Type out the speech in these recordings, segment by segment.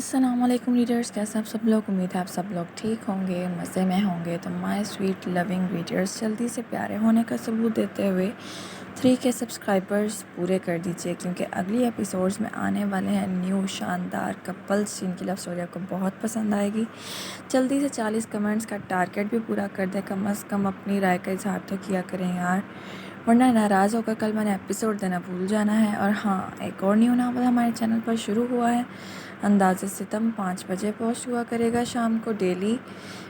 अस्सलामुअलैकुम रीडर्स, कैसे आप सब लोग। उम्मीद है आप सब लोग ठीक होंगे, मज़े में होंगे। तो माय स्वीट लविंग रीडर्स, जल्दी से प्यारे होने का सबूत देते हुए 3K सब्सक्राइबर्स पूरे कर दीजिए, क्योंकि अगली एपिसोड्स में आने वाले हैं न्यू शानदार कपल्स जिनकी लव स्टोरी आपको बहुत पसंद आएगी। जल्दी से 40 कमेंट्स का टारगेट भी पूरा कर दें। कम अज़ कम अपनी राय का इजहार तो किया करें यार, वरना नाराज़ होकर कल मैंने एपिसोड देना भूल जाना है। और हाँ, एक और न्यू नावल हमारे चैनल पर शुरू हुआ है, अंदाज़े सितम 5 बजे पोस्ट हुआ करेगा शाम को डेली।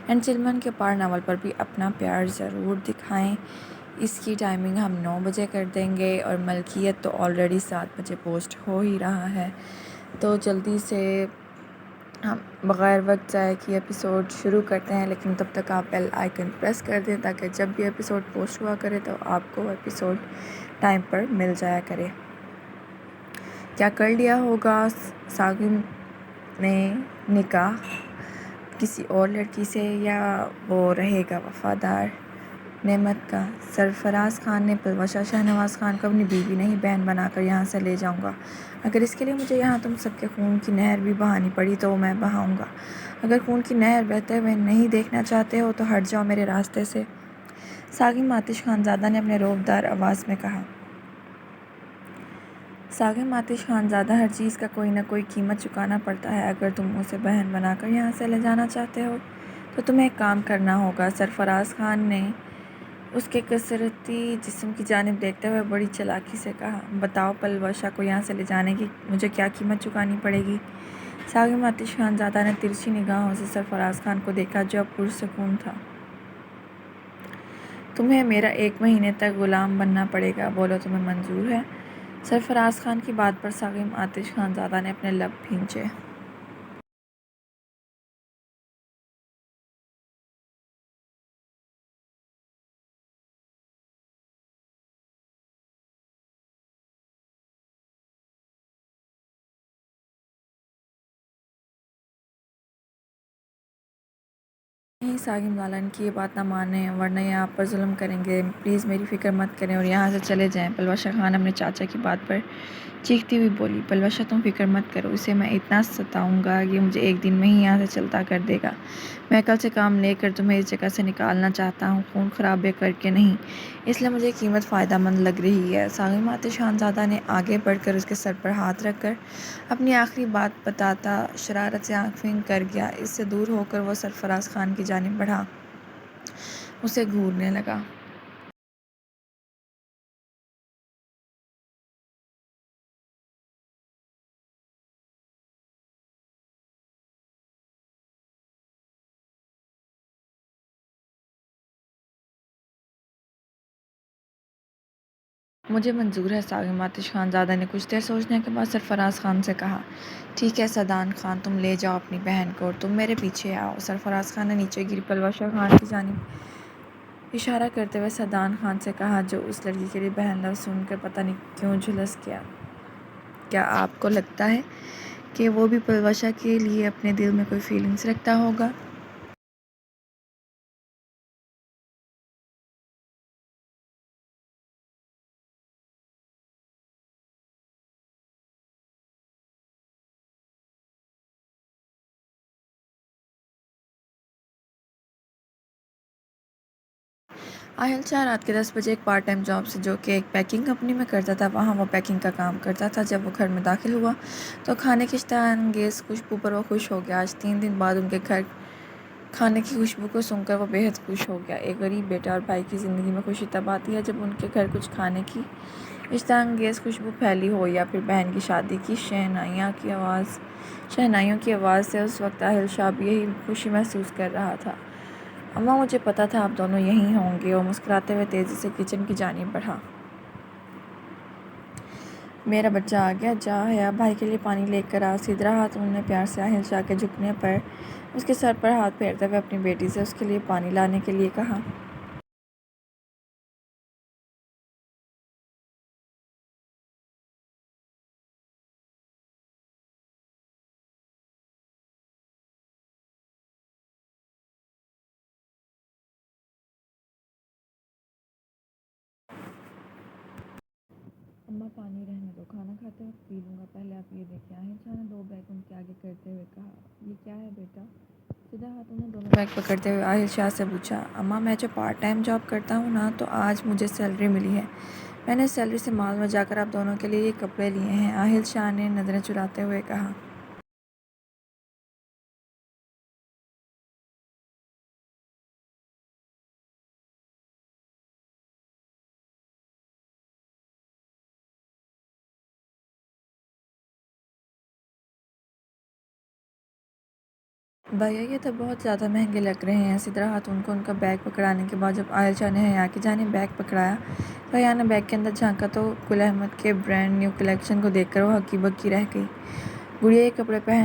एंड चिलमन के पार नावल पर भी अपना प्यार ज़रूर दिखाएं। इसकी टाइमिंग हम 9 बजे कर देंगे और मलकियत तो ऑलरेडी 7 बजे पोस्ट हो ही रहा है। तो जल्दी से हम बग़ैर वक्त ज़ाया किए एपिसोड शुरू करते हैं, लेकिन तब तक आप बेल आइकन प्रेस कर दें ताकि जब भी एपिसोड पोस्ट हुआ करे तो आपको एपिसोड टाइम पर मिल जाया करे। क्या कर लिया होगा सागिम ने निकाह किसी और लड़की से, या वो रहेगा वफ़ादार नेमत का। सरफराज खान ने पलवशा शाहनवाज़ खान को अपनी बीवी नहीं बहन बनाकर यहाँ से ले जाऊँगा। अगर इसके लिए मुझे यहाँ तुम सबके खून की नहर भी बहानी पड़ी तो मैं बहाऊँगा। अगर खून की नहर बहते हुए नहीं देखना चाहते हो तो हट जाओ मेरे रास्ते से, सागिम आतिश खानज़ादा ने अपने रौबदार आवाज़ में कहा। सागिम आतिश खानज़ादा, हर चीज़ का कोई ना कोई कीमत चुकाना पड़ता है। अगर तुम उसे बहन बनाकर यहाँ से ले जाना चाहते हो तो तुम्हें एक काम करना होगा। सरफराज खान ने उसके कसरती जिस्म की जानिब देखते हुए बड़ी चालाकी से कहा। बताओ, पलवशा को यहाँ से ले जाने की मुझे क्या कीमत चुकानी पड़ेगी। सागिम आतिश खानज़ादा ने तिरछी निगाहों से सरफराज खान को देखा, जो अब पुरसकून था। तुम्हें मेरा 1 महीने तक ग़ुलाम बनना पड़ेगा, बोलो तुम्हें मंजूर है। सरफराज खान की बात पर सागिम आतिश खानज़ादा ने अपने लब भींचे। नहीं सागिम लालन की ये बात ना माने, वरना ये आप पर जुल्म करेंगे। प्लीज़ मेरी फ़िक्र मत करें और यहाँ से चले जाएं। पलवशा खान अपने चाचा की बात पर चीखती हुई बोली। पलवशा, तुम फिक्र मत करो, इसे मैं इतना सताऊंगा कि मुझे एक दिन में ही यहाँ से चलता कर देगा। मैं कल से काम लेकर तुम्हें इस जगह से निकालना चाहता हूँ, खून खराबे करके नहीं। इसलिए मुझे कीमत फ़ायदा मंद लग रही है। सागिम आतिश खानज़ादा ने आगे बढ़कर उसके सर पर हाथ रखकर अपनी आखिरी बात बताता शरारत से आँख फिंग कर गया। इससे दूर होकर वो सरफराज खान की जानिब बढ़ा, उसे घूरने लगा। मुझे मंजूर है, सागिम आतिश खानज़ादा ने कुछ देर सोचने के बाद सरफराज खान से कहा। ठीक है सदान खान, तुम ले जाओ अपनी बहन को और तुम मेरे पीछे आओ। सरफराज खान ने नीचे गिरी पलवशा खान की जानिब इशारा करते हुए सदान खान से कहा, जो उस लड़की के लिए बहन लफ्ज़ सुनकर पता नहीं क्यों झुलस गया। क्या आपको लगता है कि वो भी पलवशा के लिए अपने दिल में कोई फीलिंग्स रखता होगा? आहिल शाह रात के 10 बजे एक पार्ट टाइम जॉब से, जो कि एक पैकिंग कंपनी में करता था, वहाँ वो पैकिंग का काम करता था। जब वो घर में दाखिल हुआ तो खाने की इश्तहाअंगेज़ खुशबू पर वो खुश हो गया। आज 3 दिन बाद उनके घर खाने की खुशबू को सुनकर वो बेहद खुश हो गया। एक गरीब बेटा और भाई की ज़िंदगी में खुशी तब आती है जब उनके घर कुछ खाने की इश्तहाअंगेज़ खुशबू फैली हो, या फिर बहन की शादी की शहनाइयों की आवाज़ से। उस वक्त आहिल शाह भी यही खुशी महसूस कर रहा था। अम्मा, मुझे पता था आप दोनों यहीं होंगे। और मुस्कुराते हुए तेज़ी से किचन की जानिब बढ़ा। मेरा बच्चा आ गया, जा हया भाई के लिए पानी लेकर आ। सीधा हाथ उन्होंने प्यार से आहिल शाह के झुकने पर उसके सर पर हाथ फेरते हुए अपनी बेटी से उसके लिए पानी लाने के लिए कहा। अम्मा पानी रहने दो, खाना खाते वक्त पी लूँगा, पहले आप ये देखिए। आहिल शाह ने 2 बैग उनके आगे करते हुए कहा, ये क्या है बेटा? सिद्धार्थ ने दोनों बैग पकड़ते हुए आहिल शाह से पूछा, अम्मा मैं जो पार्ट टाइम जॉब करता हूँ ना, तो आज मुझे सैलरी मिली है। मैंने सैलरी से मॉल में जाकर आप दोनों के लिए ये कपड़े लिए हैं। आहिल शाह ने नज़रें चुराते हुए कहा। भैया ये तो बहुत ज़्यादा महंगे लग रहे हैं। सिद्धार्थ उनको उनका बैग पकड़ाने के बाद जब आहिल शाह ने हया की जाने बैग पकड़ाया, भैया ने बैग के अंदर झांका तो गुल अहमद के ब्रांड न्यू कलेक्शन को देखकर वो हक्की बक्की रह गई। गुड़िया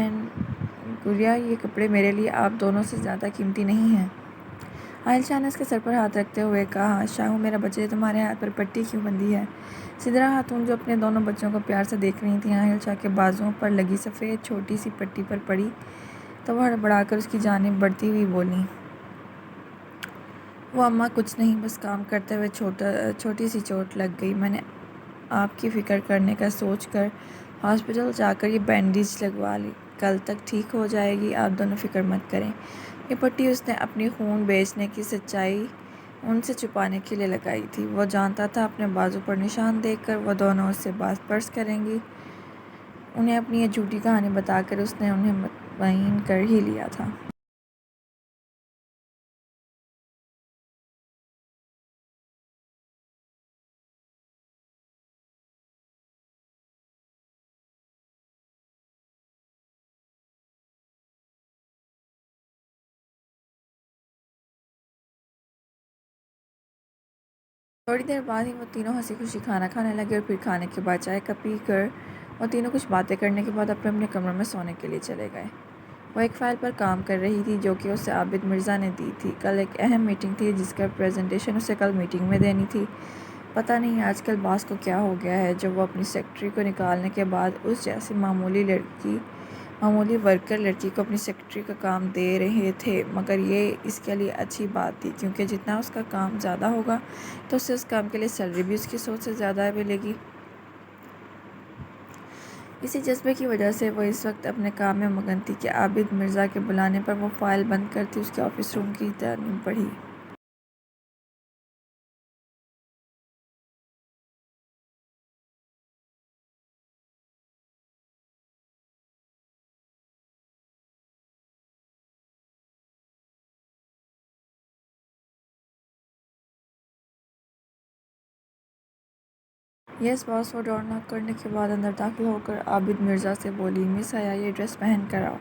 गुड़िया ये कपड़े मेरे लिए आप दोनों से ज़्यादा कीमती नहीं हैं। आहिल शाह ने उसके सर पर हाथ रखते हुए कहा, शाहू मेरा बच्चे, तुम्हारे हाथ पर पट्टी क्यों बंधी है? सिद्रा खातून जो अपने दोनों बच्चों को प्यार से देख रही थी, आहिल शाह के बाजुओं पर लगी सफ़ेद छोटी सी पट्टी पर पड़ी तो वह हड़बड़ाकर उसकी जानिब बढ़ती हुई बोली, वो अम्मा कुछ नहीं, बस काम करते हुए छोटी सी चोट लग गई। मैंने आपकी फ़िक्र करने का सोच कर हॉस्पिटल जाकर ये बैंडेज लगवा ली, कल तक ठीक हो जाएगी, आप दोनों फ़िक्र मत करें। ये पट्टी उसने अपनी खून बेचने की सच्चाई उनसे छुपाने के लिए लगाई थी। वो जानता था अपने बाजू पर निशान देखकर वो दोनों उससे बात पर्स करेंगी। उन्हें अपनी ये झूठी कहानी बताकर उसने उन्हें मुतमईन कर ही लिया था। थोड़ी देर बाद ही वो तीनों हंसी खुशी खाना खाने लगे और फिर खाने के बाद चाय का पी कर वो तीनों कुछ बातें करने के बाद अपने अपने कमरों में सोने के लिए चले गए। वो एक फ़ाइल पर काम कर रही थी जो कि उसे आबिद मिर्ज़ा ने दी थी। कल एक अहम मीटिंग थी जिसका प्रेजेंटेशन उसे कल मीटिंग में देनी थी। पता नहीं आजकल बॉस को क्या हो गया है, जब वो अपनी सेक्रेटरी को निकालने के बाद उस जैसी मामूली वर्कर लड़की को अपनी सेक्रेटरी का काम दे रहे थे। मगर ये इसके लिए अच्छी बात थी, क्योंकि जितना उसका काम ज़्यादा होगा तो उससे उस काम के लिए सैलरी भी उसकी सोच से ज़्यादा मिलेगी। इसी जज्बे की वजह से वो इस वक्त अपने काम में मगन थी कि आबिद मिर्ज़ा के बुलाने पर वो फ़ाइल बंद करती उसके ऑफिस रूम की तरफ बढ़ी। Yes boss. वो डोर नॉक करने के बाद अंदर दाखिल होकर आबिद मिर्ज़ा से बोली, मिस हया ये ड्रेस पहन कर आओ।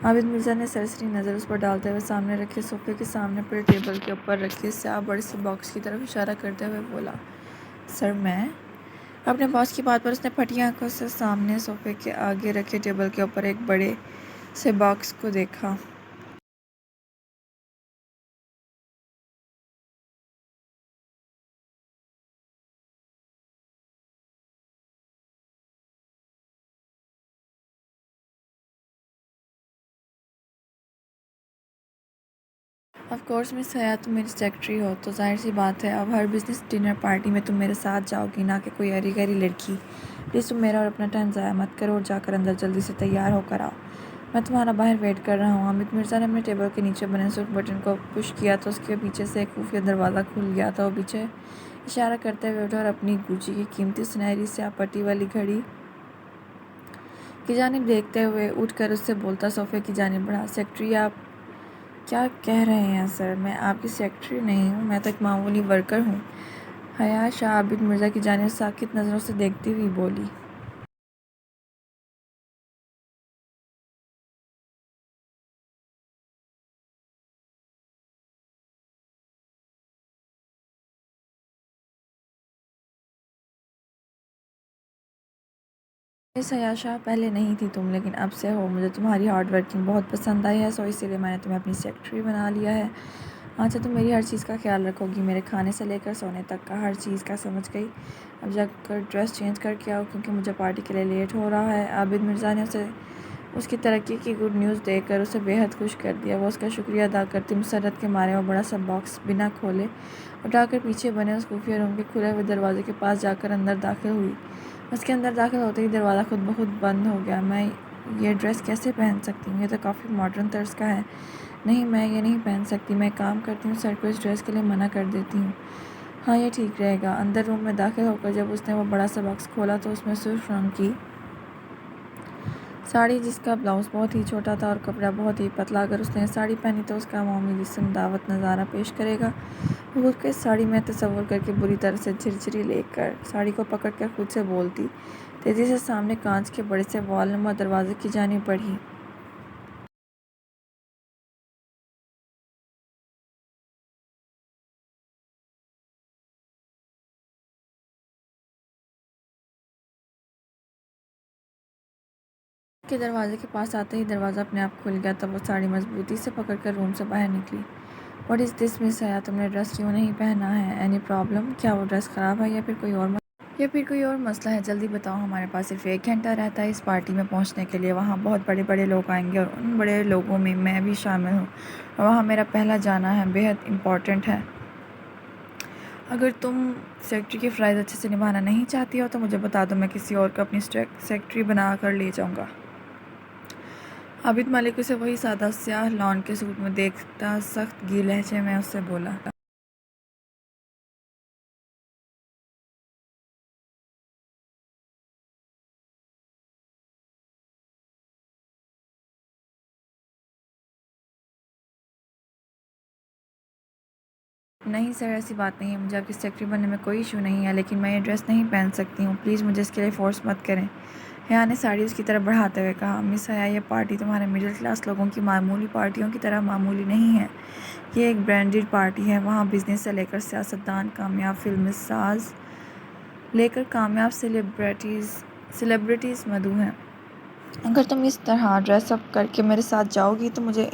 आबिद मिर्ज़ा ने सरसरी नज़र उस पर डालते हुए सामने रखे सोफ़े के सामने पड़े टेबल के ऊपर रखे स्याह बड़े से बॉक्स की तरफ इशारा करते हुए बोला, सर मैं। अपने बॉस की बात पर उसने फटी आंखों से सामने सोफ़े के आगे रखे टेबल के ऊपर एक बड़े से बॉक्स को देखा। ऑफ कोर्स मिस हया, तुम मेरी सेक्रेटरी हो तो जाहिर सी बात है अब हर बिजनेस डिनर पार्टी में तुम मेरे साथ जाओगी, ना कि कोई अरी गरी लड़की। प्लीज़ तुम मेरा और अपना टाइम ज़ाया मत करो और जाकर अंदर जल्दी से तैयार होकर आओ। मैं तुम्हारा बाहर वेट कर रहा हूँ। अमित मिर्ज़ा ने अपने टेबल के नीचे बने स्विच बटन को पुश किया तो उसके पीछे से एक खुफिया दरवाज़ा खुल गया था। वो पीछे इशारा करते हुए उठा और अपनी गुची की कीमती सुनहरी स्याह पट्टी वाली घड़ी की जानिब देखते हुए उठकर उससे बोलता सोफ़े की जानिब बढ़ा, सेक्रेटरी आप क्या कह रहे हैं सर? मैं आपकी सेक्रेटरी नहीं हूँ, मैं तो एक मामूली वर्कर हूँ। हया शाह आबिद मिर्ज़ा की जानिब साकित नज़रों से देखती हुई बोली। मिस हया शाह पहले नहीं थी तुम, लेकिन अब से हो। मुझे तुम्हारी हार्ड वर्किंग बहुत पसंद आई है, सो इसीलिए मैंने तुम्हें अपनी सेक्रेटरी बना लिया है। अच्छा तुम मेरी हर चीज़ का ख्याल रखोगी, मेरे खाने से लेकर सोने तक का हर चीज़ का, समझ गई? अब जाकर ड्रेस चेंज करके आओ क्योंकि मुझे पार्टी के लिए लेट हो रहा है। आबिद मिर्ज़ा ने उसे उसकी तरक्की की गुड न्यूज़ देखकर उसे बेहद खुश कर दिया। वो उसका शुक्रिया अदा करती मुसर्रत के मारे वो बड़ा सा बॉक्स बिना खोले उठाकर पीछे बने उस खुफिया रूम के खुले हुए दरवाजे के पास जाकर अंदर दाखिल हुई। उसके अंदर दाखिल होते ही दरवाज़ा खुद ब खुद बंद हो गया। मैं ये ड्रेस कैसे पहन सकती हूँ? ये तो काफ़ी मॉडर्न तर्ज का है। नहीं, मैं ये नहीं पहन सकती। मैं काम करती हूँ, सर को इस ड्रेस के लिए मना कर देती हूँ। हाँ, ये ठीक रहेगा। अंदर रूम में दाखिल होकर जब उसने वो बड़ा सा बॉक्स खोला तो उसमें सुर्ख रंग की साड़ी, जिसका ब्लाउज़ बहुत ही छोटा था और कपड़ा बहुत ही पतला। अगर उसने साड़ी पहनी तो उसका मौमी जिस्म दावत नज़ारा पेश करेगा। वो खुद को इस साड़ी में तस्वुर करके बुरी तरह से झिरझिरी लेकर साड़ी को पकड़ कर खुद से बोलती, तेज़ी से सामने कांच के बड़े से वॉलनुमा दरवाजे की जानिब बढ़ी। के दरवाजे के पास आते ही दरवाज़ा अपने आप खुल गया। तब वो साड़ी मजबूती से पकड़कर रूम से बाहर निकली। व्हाट इज़ दिस मिस हया, तुमने ड्रेस क्यों नहीं पहना है? Any problem? क्या वो ड्रेस ख़राब है या फिर कोई और मसला है? जल्दी बताओ। हमारे पास सिर्फ 1 घंटा रहता है इस पार्टी में पहुंचने के लिए। वहाँ बहुत बड़े बड़े लोग आएंगे और उन बड़े लोगों में मैं भी शामिल हूँ और वहाँ मेरा पहला जाना है, बेहद इम्पॉर्टेंट है। अगर तुम सेक्रेटरी की फ़्राइज़ अच्छे से निभाना नहीं चाहती हो तो मुझे बता दो, मैं किसी और को अपनी सेक्रेटरी बना कर ले जाऊँगा। आबिद मालिक उसे वही सादा स्याह लॉन के सूट में देखता सख्त गी लहजे में उससे बोला। नहीं सर, ऐसी बात नहीं है। मुझे आपकी सेक्रेटरी बनने में कोई इशू नहीं है, लेकिन मैं ये ड्रेस नहीं पहन सकती हूँ। प्लीज़ मुझे इसके लिए फ़ोर्स मत करें। हया ने साड़ी उसकी तरफ बढ़ाते हुए कहा। मिस हया, ये पार्टी तुम्हारे मिडिल क्लास लोगों की मामूली पार्टियों की तरह मामूली नहीं है। ये एक ब्रांडेड पार्टी है। वहाँ बिजनेस से लेकर सियासतदान, कामयाब फिल्म साज लेकर कामयाब सेलिब्रिटीज़ मधु हैं। अगर तुम इस तरह ड्रेसअप करके मेरे साथ जाओगी तो मुझे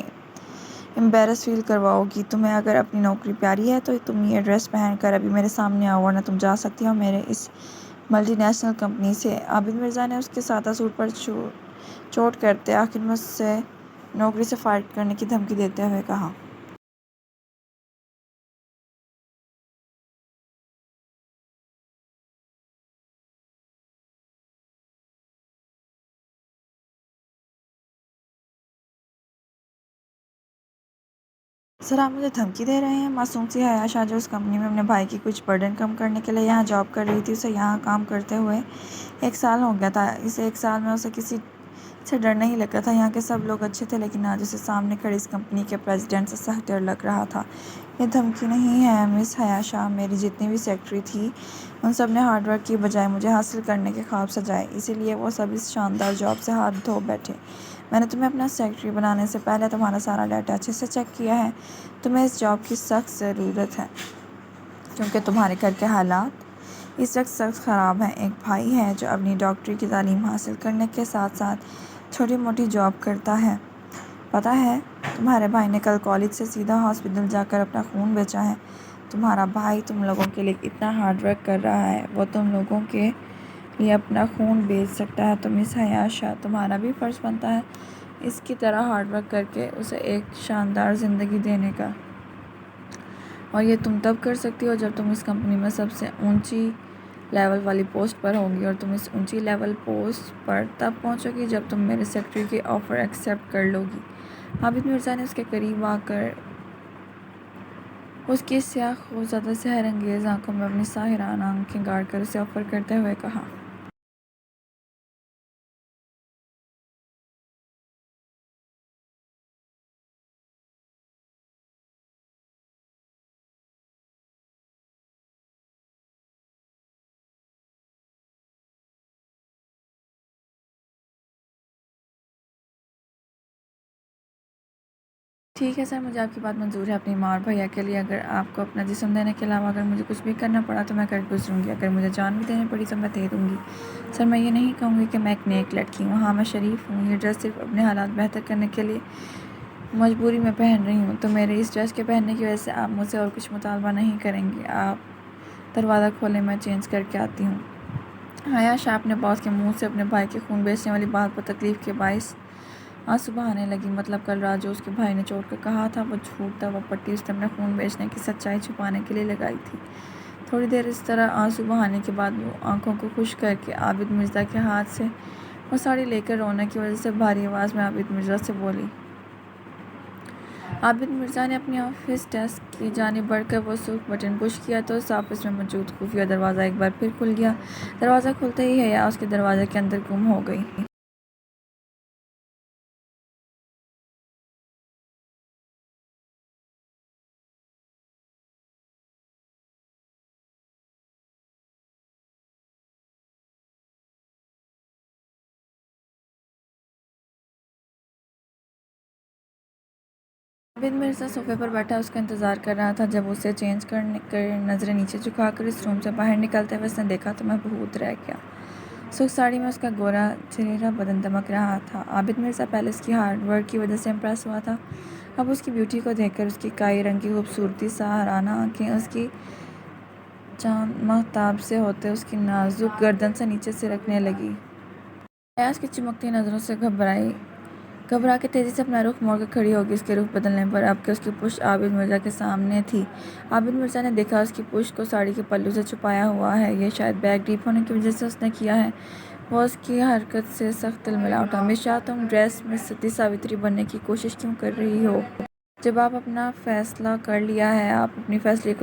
एम्बेरस फील करवाओगी। तुम्हें अगर अपनी नौकरी प्यारी है तो तुम ये ड्रेस पहन कर अभी मेरे सामने आओ, वरना तुम जा सकती हो मेरे इस मल्टीनेशनल कंपनी से। आबिद मिर्ज़ा ने उसके सादा सूट पर चोट करते आखिर में उससे नौकरी से फाइट करने की धमकी देते हुए कहा। सर, आप मुझे धमकी दे रहे हैं? मासूम सी हया शाह जो उस कंपनी में अपने भाई की कुछ बर्डन कम करने के लिए यहाँ जॉब कर रही थी, उसे यहाँ काम करते हुए 1 साल हो गया था। इस 1 साल में उसे किसी से डर नहीं लगा था। यहाँ के सब लोग अच्छे थे, लेकिन आज उसे सामने खड़े इस कंपनी के प्रेसिडेंट से सख्त डर लग रहा था। ये धमकी नहीं है मिस हया शाह। मेरी जितनी भी सेक्रेटरी थी उन सब ने हार्डवर्क की बजाय मुझे हासिल करने के ख्वाब सजाए, इसीलिए वो सब इस शानदार जॉब से हाथ धो बैठे। मैंने तुम्हें अपना सेक्रेटरी बनाने से पहले तुम्हारा सारा डाटा अच्छे से चेक किया है। तुम्हें इस जॉब की सख्त ज़रूरत है क्योंकि तुम्हारे घर के हालात इस वक्त सख्त ख़राब हैं। एक भाई है जो अपनी डॉक्टरी की तालीम हासिल करने के साथ साथ छोटी मोटी जॉब करता है। पता है, तुम्हारे भाई ने कल कॉलेज से सीधा हॉस्पिटल जाकर अपना खून बेचा है। तुम्हारा भाई तुम लोगों के लिए इतना हार्ड वर्क कर रहा है, वो तुम लोगों के लिए अपना खून बेच सकता है। तो मिस हया शाह, तुम्हारा भी फ़र्ज़ बनता है इसकी तरह हार्ड वर्क करके उसे एक शानदार ज़िंदगी देने का। और ये तुम तब कर सकती हो जब तुम इस कंपनी में सबसे ऊंची लेवल वाली पोस्ट पर होगी, और तुम इस ऊंची लेवल पोस्ट पर तब पहुंचोगी जब तुम मेरे सेक्रेटरी की ऑफ़र एक्सेप्ट कर लोगी। आबिद मिर्ज़ा ने उसके करीब आकर उसकी स्याह ज़्यादा सहर अंगेज़ आंखों में अपनी साहिराना आंखें गाड़ कर उसे ऑफ़र करते हुए कहा। ठीक है सर, मुझे आपकी बात मंजूर है। अपनी माँ और भैया के लिए अगर आपको अपना जिस्म देने के अलावा अगर मुझे कुछ भी करना पड़ा तो मैं कर गुजरूँगी। अगर मुझे जान भी देनी पड़ी तो मैं दे दूँगी। सर, मैं ये नहीं कहूँगी कि मैं एक नेक लड़की हूँ। हाँ, मैं शरीफ हूँ। ये ड्रेस सिर्फ अपने हालात बेहतर करने के लिए मजबूरी में पहन रही हूँ। तो मेरे इस ड्रेस के पहनने की वजह से आप मुझसे और कुछ मुतालबा नहीं करेंगी। आप दरवाज़ा खोलें, मैं चेंज करके आती हूँ। हया शाह अपने बॉस के मुंह से अपने भाई के खून बेचने वाली बात पर तकलीफ़ के बाइस आंसू बहाने लगी। मतलब कल रात जो उसके भाई ने चोट कर कहा था वो झूठ था। वो पट्टी उसने अपना खून बेचने की सच्चाई छुपाने के लिए लगाई थी। थोड़ी देर इस तरह आंसू बहाने के बाद वो आंखों को खुश करके आबिद मिर्ज़ा के हाथ से वो साड़ी लेकर रोने की वजह से भारी आवाज़ में आबिद मिर्ज़ा से बोली। आबिद मिर्ज़ा ने अपनी ऑफिस डेस्क की जानिब बढ़कर वो सुर्ख बटन पुश किया तो उस ऑफिस में मौजूद खुफिया दरवाज़ा एक बार फिर खुल गया। दरवाज़ा खुलते ही हया उसके दरवाजे के अंदर गुम हो गई। आबिद मिर्ज़ा सोफे पर बैठा उसका इंतज़ार कर रहा था। जब उसे चेंज करने कर नज़रें नीचे झुकाकर इस रूम से बाहर निकलते हुए उसने देखा तो महबूब रह गया। सुर्ख साड़ी में उसका गोरा चेहरा बदन दमक रहा था। आबिद मिर्ज़ा पहले उसकी हार्ड वर्क की वजह से इम्प्रेस हुआ था। अब उसकी ब्यूटी को देखकर उसकी काई रंग की खूबसूरती सहाराना आँखें उसकी चांद महताब से होते उसकी नाजुक गर्दन से नीचे से रखने लगी। अयाज की चिमकती नज़रों से घबरा के तेज़ी से अपना रुख मोड़कर खड़ी होगी। उसके रुख बदलने पर अब के उसकी पुश्त आबिद मिर्ज़ा के सामने थी। आबिद मिर्ज़ा ने देखा उसकी पुश्त को साड़ी के पल्लू से छुपाया हुआ है। ये शायद बैग डीप होने की वजह से उसने किया है। वो उसकी हरकत से सख्त तिलमिला उठा। मिर्ज़ा, तुम ड्रेस में सती सावित्री बनने की कोशिश क्यों कर रही हो? जब आप अपना फ़ैसला कर लिया है, आप अपनी फैमिली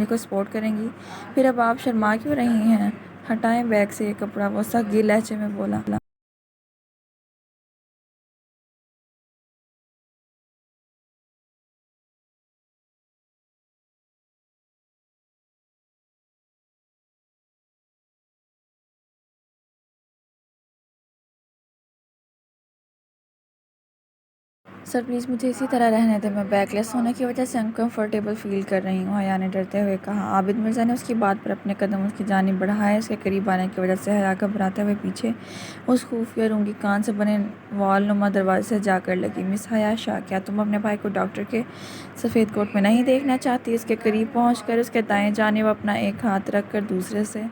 को सपोर्ट करेंगी, फिर अब आप शर्मा क्यों रही हैं? हटाएं बैग से ये कपड़ा, वो सख्त लहजे में बोला। सर प्लीज़ मुझे इसी तरह रहने दें, मैं बैकलेस होने की वजह से अनकंफर्टेबल फ़ील कर रही हूँ, हया ने डरते हुए कहा। आबिद मिर्ज़ा ने उसकी बात पर अपने कदम उसकी जानिब बढ़ाए। उसके करीब आने की वजह से हया घबराते हुए पीछे उस खुफिया रूम की कान से बने वॉल नुमा दरवाजे से जाकर लगी। मिस हया शाह, क्या तुम अपने भाई को डॉक्टर के सफ़ेद कोट में नहीं देखना चाहती? उसके करीब पहुँच कर उसके दाएँ जानिब अपना एक हाथ रख कर दूसरे से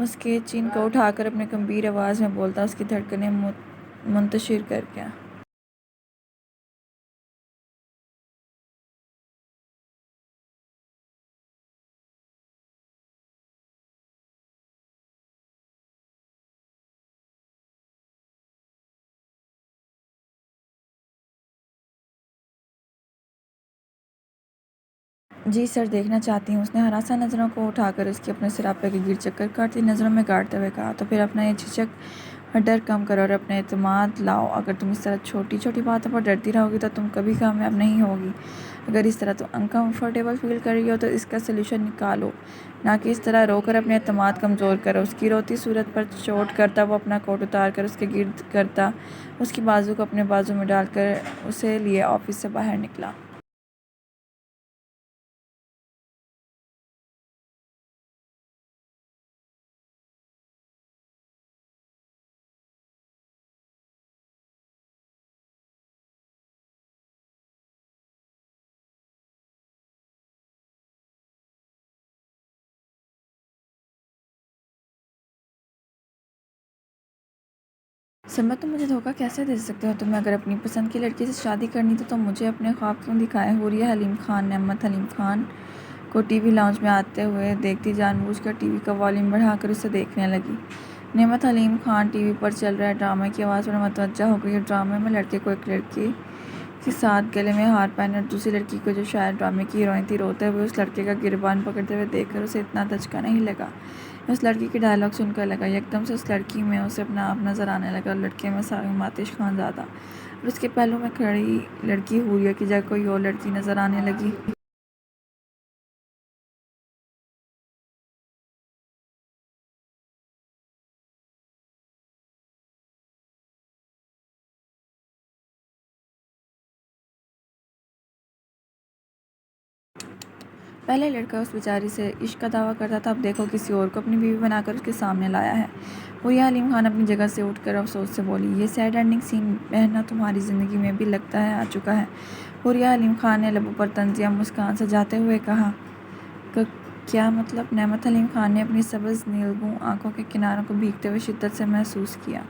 उसके चिन को उठाकर अपने गंभीर आवाज़ में बोलता, उसकी धड़कनें मुंतशिर करके। जी सर, देखना चाहती हूँ। उसने हरासा नज़रों को उठाकर उसकी अपने सिरापे के गिर चक्कर काटती नज़रों में गाड़ते हुए कहा। तो फिर अपना ये झिझक और डर कम करो और अपने एतमाद लाओ। अगर तुम इस तरह छोटी छोटी बातों पर डरती रहोगी तो तुम कभी कामयाब नहीं होगी। अगर इस तरह तुम अनकम्फर्टेबल फील कर रही हो तो इसका सलूशन निकालो, ना कि इस तरह रोकर अपने एतमाद कमज़ोर करो। उसकी रोती सूरत पर चोट करता वो अपना कोट उतार कर उसके गिर्द करता उसकी बाजू को अपने बाजू में डालकर उसे लिए ऑफिस से बाहर निकला। सिम्बा, तुम मुझे धोखा कैसे दे सकते हो? तुम्हें अगर अपनी पसंद की लड़की से शादी करनी थी तो मुझे अपने ख्वाब क्यों दिखाए? हुरिया हलीम खान नेमत हलीम खान को टीवी लाउंज में आते हुए देखती जानबूझकर टीवी का वॉल्यूम बढ़ाकर उसे देखने लगी। नेमत हलीम खान टीवी पर चल रहे ड्रामे की आवाज़ पर मतवज्जा हो गई। ड्रामे में लड़के को एक लड़की के साथ गले में हार पहने और दूसरी लड़की को, जो शायद ड्रामे की हीरोइन थी, रोते हुए उस लड़के का गिरबान पकड़ते हुए देखकर उसे इतना धचका नहीं लगा। उस लड़की की डायलॉग सुनकर लगा। एकदम से उस लड़की में उसे अपना आप नज़र आने लगा और लड़के में साबिम आतिश खानज़ादा और उसके पहलू में खड़ी लड़की हुरिया की जगह कोई और लड़की नज़र आने लगी। पहले लड़का उस बेचारी से इश्क का दावा करता था, अब देखो किसी और को अपनी बीवी बनाकर उसके सामने लाया है। हुरिया हलीम खान अपनी जगह से उठकर अफसोस से बोली, ये सैड एंडिंग सीन बहना तुम्हारी ज़िंदगी में भी लगता है आ चुका है। हुरिया हलीम खान ने लबों पर तंजिया मुस्कान सजाते हुए कहा। क- क्या मतलब? नेमत हलीम खान ने अपनी सब्ज़ नीलगू आंखों के किनारों को भीगते हुए शिद्दत से महसूस किया।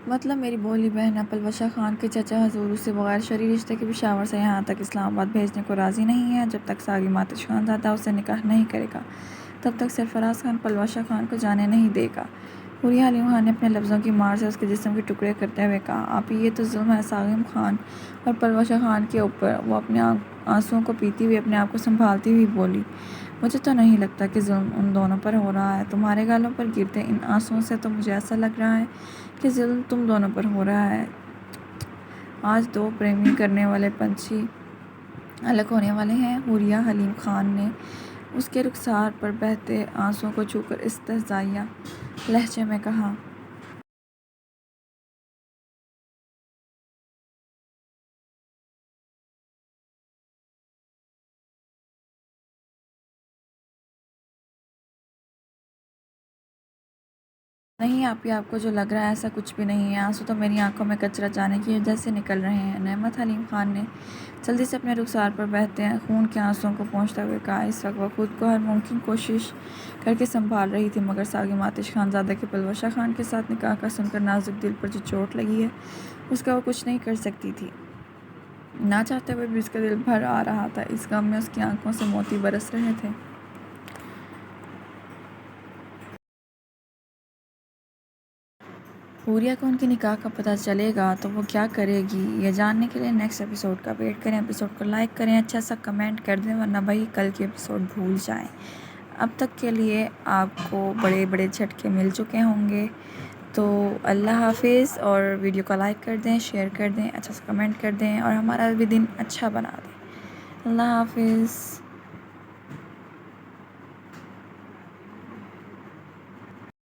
मतलब मेरी बोली बहन पलवशा खान के चचा हजूर उसे बगैर शरई रिश्ते के पेशावर से यहाँ तक इस्लामाबाद भेजने को राज़ी नहीं है। जब तक सागी मातिश खानज़ादा उसे निकाह नहीं करेगा तब तक सरफराज खान पलवशा खान को जाने नहीं देगा। हुरिया हलीम खान ने अपने लफ्ज़ों की मार से उसके जिस्म के टुकड़े करते हुए कहा, आप ये तो जुल्म है सागिम खान और पलवशा खान के ऊपर। वो अपने आंसुओं को पीती हुई अपने आप को संभालती हुई बोली, मुझे तो नहीं लगता कि जुल्म उन दोनों पर हो रहा है। तुम्हारे गालों पर गिरते इन आंसुओं से तो मुझे ऐसा लग रहा है कि जुल्म तुम दोनों पर हो रहा है। आज दो प्रेमी करने वाले पंछी अलग होने वाले हैं। हुरिया हलीम खान ने उसके रुखसार पर बहते आंसुओं को छूकर इस्तहज़ाइया लहजे में कहा, नहीं आपी, आपको जो लग रहा है ऐसा कुछ भी नहीं है। आंसू तो मेरी आंखों में कचरा जाने की वजह से निकल रहे हैं। नेमत हलीम खान ने जल्दी से अपने रुखसार पर बहते हैं खून के आंसुओं को पोंछते हुए कहा। इस वक्त वह खुद को हर मुमकिन कोशिश करके संभाल रही थी, मगर सागिम आतिश खानज़ादा के पलवशा खान के साथ निकाह का सुनकर नाजुक दिल पर जो चोट लगी है उसका वो कुछ नहीं कर सकती थी। ना चाहते हुए भी उसका दिल भर आ रहा था। इस गम में उसकी आंखों से मोती बरस रहे थे। हुरिया को उनके निकाह का पता चलेगा तो वो क्या करेगी, ये जानने के लिए नेक्स्ट एपिसोड का वेट करें। एपिसोड को लाइक करें, अच्छा सा कमेंट कर दें, वरना भाई कल के एपिसोड भूल जाएं। अब तक के लिए आपको बड़े बड़े झटके मिल चुके होंगे। तो अल्लाह हाफिज़, और वीडियो को लाइक कर दें, शेयर कर दें, अच्छा सा कमेंट कर दें और हमारा भी दिन अच्छा बना दें। अल्लाह हाफिज़।